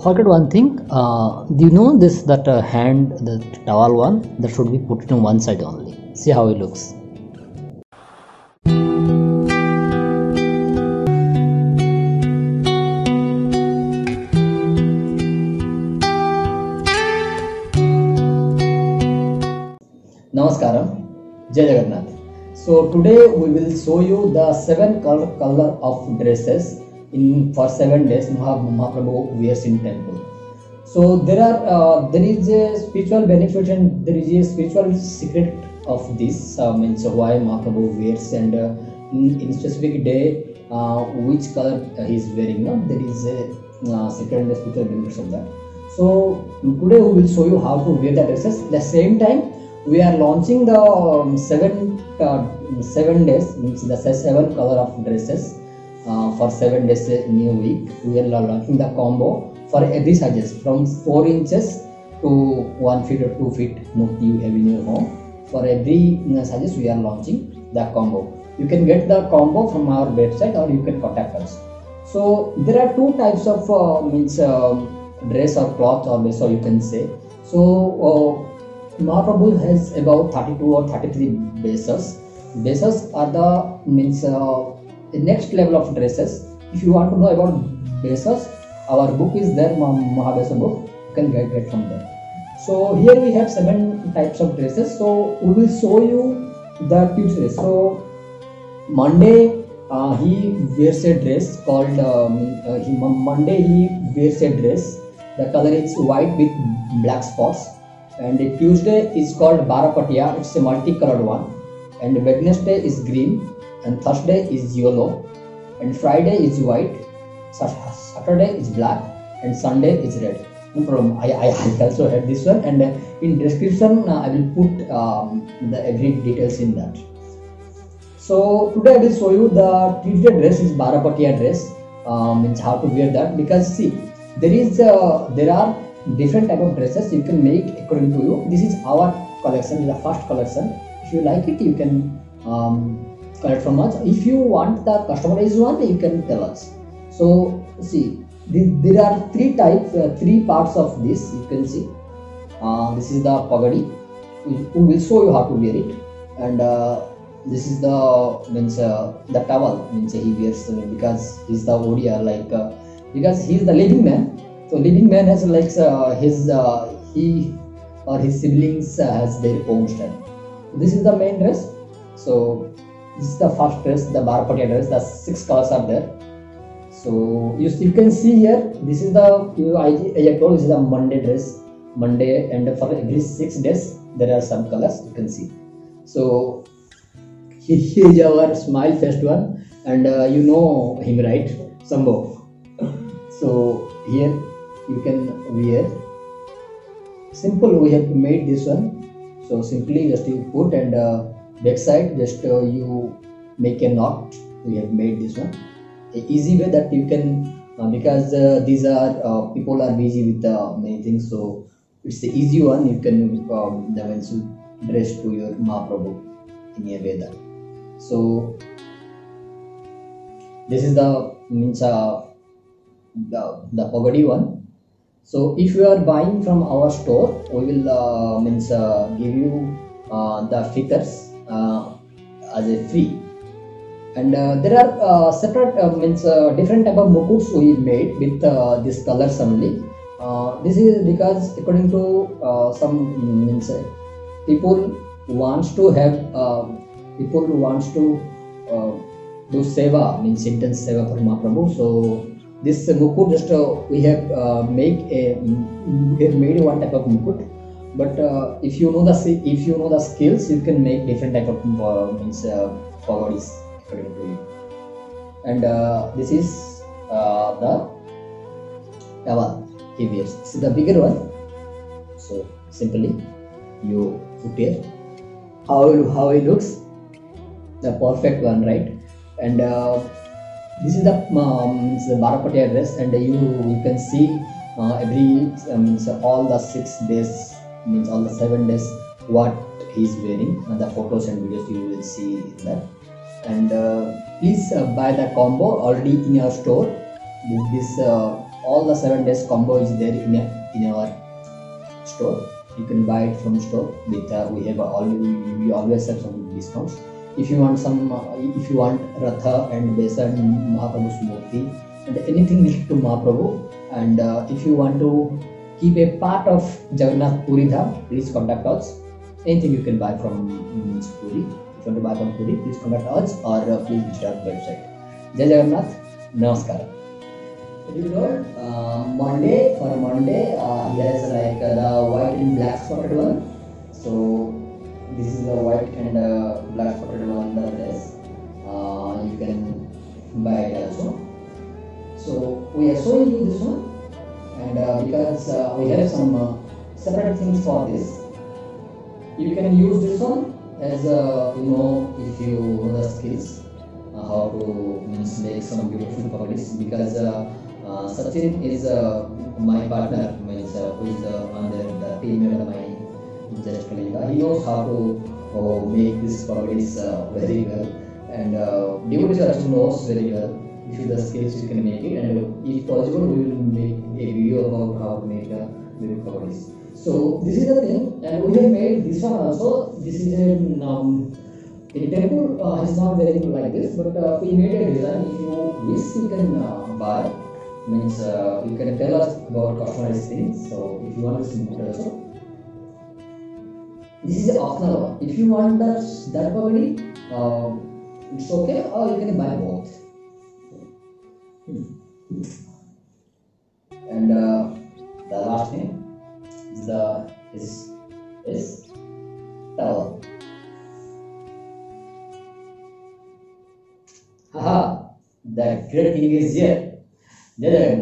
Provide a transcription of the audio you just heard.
forget one thing. Do you know this that hand, the towel one, that should be put on one side only. See how it looks. Namaskaram, Jai Jagannath. So today we will show you the 7 color of dresses for 7 days Mahaprabhu wears in temple. So there is a spiritual benefit and there is a spiritual secret of this, means why Mahaprabhu wears, and in specific day which color he is wearing. There is a secret and spiritual benefits of that. So today we will show you how to wear the dresses. At the same time, we are launching the 7 days, means the 7 color of dresses for 7 days new week. We are launching the combo for every sizes from 4 inches to 1 feet or 2 feet murti you have in your home. For every sizes we are launching the combo. You can get the combo from our website or you can contact us. So there are 2 types of dress or cloth or dress, or you can say. So Mahaprabhu has about 32 or 33 bases. Bases are the next level of dresses. If you want to know about bases, our book is there, Mahabesa book. You can get from there. So here we have 7 types of dresses. So we will show you the Tuesday. So Monday he wears a dress called Monday he wears a dress. The color is white with black spots. And Tuesday is called Barapatiya, it's a multicolored one. And Wednesday is green, and Thursday is yellow, and Friday is white, Saturday is black, and Sunday is red. No problem. I also have this one, and in description I will put the every details in that. So today I will show you the Tuesday dress is Barapatiya dress, means how to wear that, because see there are different type of dresses you can make according to you. This is our collection, the first collection. If you like it, you can collect from us. If you want the customized one, you can tell us. So see, there are 3 types, 3 parts of this. You can see this is the pagadi. We will show you how to wear it, and this is the towel, means he wears because he's the Odia, because he's the living man. So living man has he or his siblings has their own style. This is the main dress. So this is the first dress, the Barapatiya dress. The 6 colors are there. So you can see here. This is I told this is a Monday dress. Monday, and for every 6 days there are some colors you can see. So here is our smile faced one, and you know him, right? Sambo. So here you can wear. Simple, we have made this one. So simply just you put, and back side just you make a knot. We have made this one. A easy way that you can because these are people are busy with many things. So it's the easy one. You can dress to your Mahaprabhu in a way that. So this is the pagadi one. So if you are buying from our store, we will give you the figures as a free. And there are separate different type of mukuts we made with this colors only. This is because according to some people wants to have do seva, means intense seva for Mahaprabhu. So this mukut just we have made one type of mukut, but if you know the skills, you can make different type of pagadis according to you. And this is the towel he wears. This is the bigger one. So simply you put here. How it looks, the perfect one, right? And this is the Barapatiya dress, and you can see every all the 6 days, means all the 7 days what he is wearing, and the photos and videos you will see in that. And please buy the combo already in your store. This all the 7 days combo is there in our store. You can buy it from store with we always have some discounts. If you want if you want Ratha and Besan Mahaprabhu's Murti and anything related to Mahaprabhu, and if you want to keep a part of Jagannath Puri Dham, please contact us. Anything you can buy from Puri. If you want to buy from Puri, please contact us or please visit our website. Jai Jagannath. Namaskar. You know, for Monday, here is like the white and black spotted one. So this is the white and black spotted one, the dress. You can buy it also. So we are showing you this one, and because we have some separate things for this, you can use this one as if you know the skills how to make some beautiful puppies, because Sachin is my partner, who is under the team member, my just colleague. He knows how to make this puppies very well, and devotees also knows very well. If you the skills, you can make it, and if possible, we will make a video about how to make the puppies. So this is the thing, and we have made this one also. This is a in temple is not very good like this, but we made a design. If you wish, you can buy. Means you can tell us about customized things. So if you want to see it also, this is the optional one. If you want that body, it's okay, or you can buy both. And the last thing is towel. Haha, the great thing is here. Jai Jagannath.